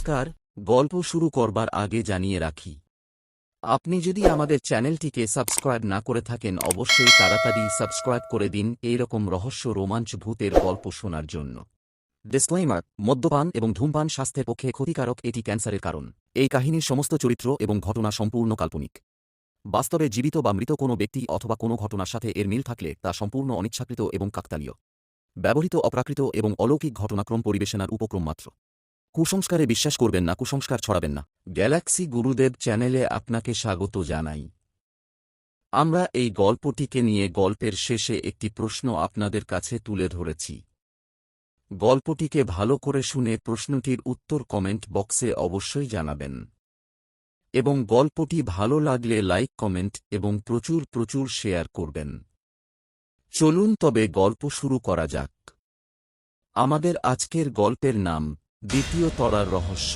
নমস্কার, গল্প শুরু করবার আগে জানিয়ে রাখি, আপনি যদি আমাদের চ্যানেলটিকে সাবস্ক্রাইব না করে থাকেন অবশ্যই তাড়াতাড়ি সাবস্ক্রাইব করে দিন এইরকম রহস্য রোমাঞ্চ ভূতের গল্প শোনার জন্য। ডিসক্লেইমার: মদ্যপান এবং ধূমপান স্বাস্থ্যের পক্ষে ক্ষতিকারক, এটি ক্যান্সারের কারণ। এই কাহিনীর সমস্ত চরিত্র এবং ঘটনা সম্পূর্ণ কাল্পনিক। বাস্তবে জীবিত বা মৃত কোনো ব্যক্তি অথবা কোনো ঘটনার সাথে এর মিল থাকলে তা সম্পূর্ণ অনিচ্ছাকৃত এবং কাকতালীয়। ব্যবহৃত অপ্রাকৃত এবং অলৌকিক ঘটনাক্রম পরিবেশনার উপক্রম মাত্র। কুসংস্কারে বিশ্বাস করবেন না, কুসংস্কার ছড়াবেন না। গ্যালাক্সি গুরুদেব চ্যানেলে আপনাকে স্বাগত জানাই। আমরা এই গল্পটিকে নিয়ে গল্পের শেষে একটি প্রশ্ন আপনাদের কাছে তুলে ধরেছি। গল্পটিকে ভালো করে শুনে প্রশ্নটির উত্তর কমেন্ট বক্সে অবশ্যই জানাবেন, এবং গল্পটি ভালো লাগলে লাইক, কমেন্ট এবং প্রচুর প্রচুর শেয়ার করবেন। চলুন তবে গল্প শুরু করা যাক। আমাদের আজকের গল্পের নাম দ্বিতীয় তলার রহস্য।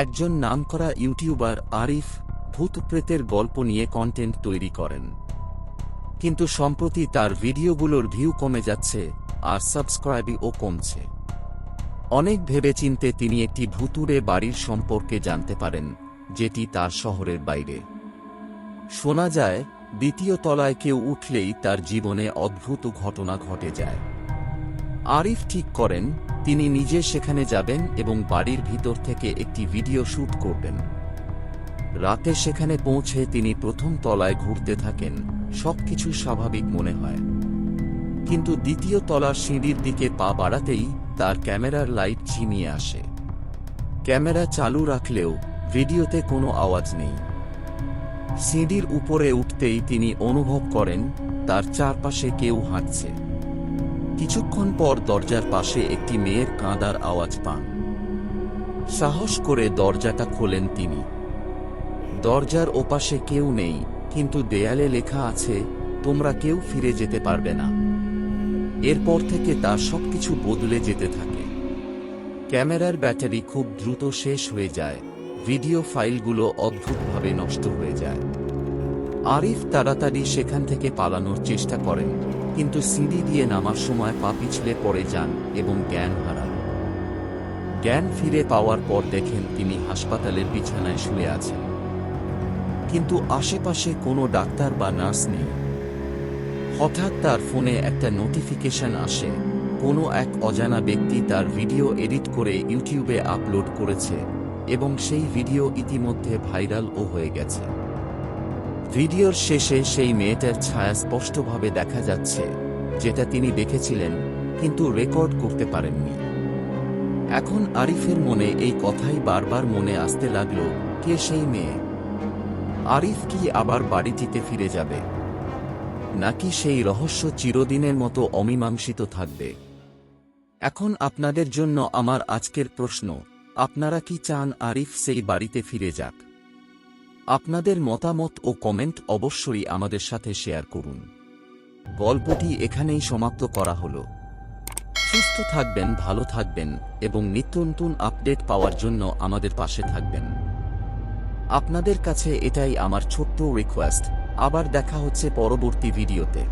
একজন নামকরা ইউটিউবার আরিফ ভূতপ্রেতের গল্প নিয়ে কন্টেন্ট তৈরি করেন, কিন্তু সম্প্রতি তার ভিডিওগুলোর ভিউ কমে যাচ্ছে আর সাবস্ক্রাইবও কমছে। অনেক ভেবেচিন্তে তিনি একটি ভুতুড়ে বাড়ির সম্পর্কে জানতে পারেন, যেটি তার শহরের বাইরে। শোনা যায় দ্বিতীয় তলায় কেউ উঠলেই তার জীবনে অদ্ভুত ঘটনা ঘটে যায়। আরিফ ঠিক করেন তিনি নিজে সেখানে যাবেন এবং বাড়ির ভিতর থেকে একটি ভিডিও শ্যুট করবেন। রাতে সেখানে পৌঁছে তিনি প্রথম তলায় ঘুরতে থাকেন। সবকিছু স্বাভাবিক মনে হয়, কিন্তু দ্বিতীয় তলার সিঁড়ির দিকে পা বাড়াতেই তার ক্যামেরার লাইট ঝিমিয়ে আসে। ক্যামেরা চালু রাখলেও ভিডিওতে কোনো আওয়াজ নেই। সিঁড়ির উপরে উঠতেই তিনি অনুভব করেন তার চারপাশে কেউ হাঁটছে। কিছুক্ষণ পর দরজার পাশে একটি মেয়ের কাঁদার আওয়াজ পান। সাহস করে দরজাটা খোলেন তিনি। দরজার ওপাশে কেউ নেই, কিন্তু দেয়ালে লেখা আছে, তোমরা কেউ ফিরে যেতে পারবে না। এরপর থেকে তার সবকিছু বদলে যেতে থাকে। ক্যামেরার ব্যাটারি খুব দ্রুত শেষ হয়ে যায়, ভিডিও ফাইলগুলো অদ্ভুতভাবে নষ্ট হয়ে যায়। আরিফ তাড়াতাড়ি সেখান থেকে পালানোর চেষ্টা করেন, কিন্তু সিঁড়ি দিয়ে নামার সময় পা পিছলে পড়ে যান এবং জ্ঞান হারান। জ্ঞান ফিরে পাওয়ার পর দেখেন তিনি হাসপাতালের বিছানায় শুয়ে আছেন, কিন্তু আশেপাশে কোনো ডাক্তার বা নার্স নেই। হঠাৎ তার ফোনে একটা নোটিফিকেশন আসে, কোনো এক অজানা ব্যক্তি তার ভিডিও এডিট করে ইউটিউবে আপলোড করেছে এবং সেই ভিডিও ইতিমধ্যে ভাইরালও হয়ে গেছে। ভিডিওর শেষে সেই মেয়েটার ছায়া স্পষ্টভাবে দেখা যাচ্ছে, যেটা তিনি দেখেছিলেন কিন্তু রেকর্ড করতে পারেননি। এখন আরিফের মনে এই কথাই বারবার মনে আসতে লাগল, কে সেই মেয়ে? আরিফ কি আবার বাড়িটিতে ফিরে যাবে, নাকি সেই রহস্য চিরদিনের মতো অমীমাংসিত থাকবে? এখন আপনাদের জন্য আমার আজকের প্রশ্ন, আপনারা কি চান আরিফ সেই বাড়িতে ফিরে যাক? আপনাদের মতামত ও কমেন্ট অবশ্যই আমাদের সাথে শেয়ার করুন। গল্পটি এখানেই সমাপ্ত করা হলো। সুস্থ থাকবেন, ভালো থাকবেন এবং নিত্য নতুন আপডেট পাওয়ার জন্য আমাদের পাশে থাকবেন। আপনাদের কাছে এটাই আমার ছোট্ট রিকোয়েস্ট। আবার দেখা হচ্ছে পরবর্তী ভিডিওতে।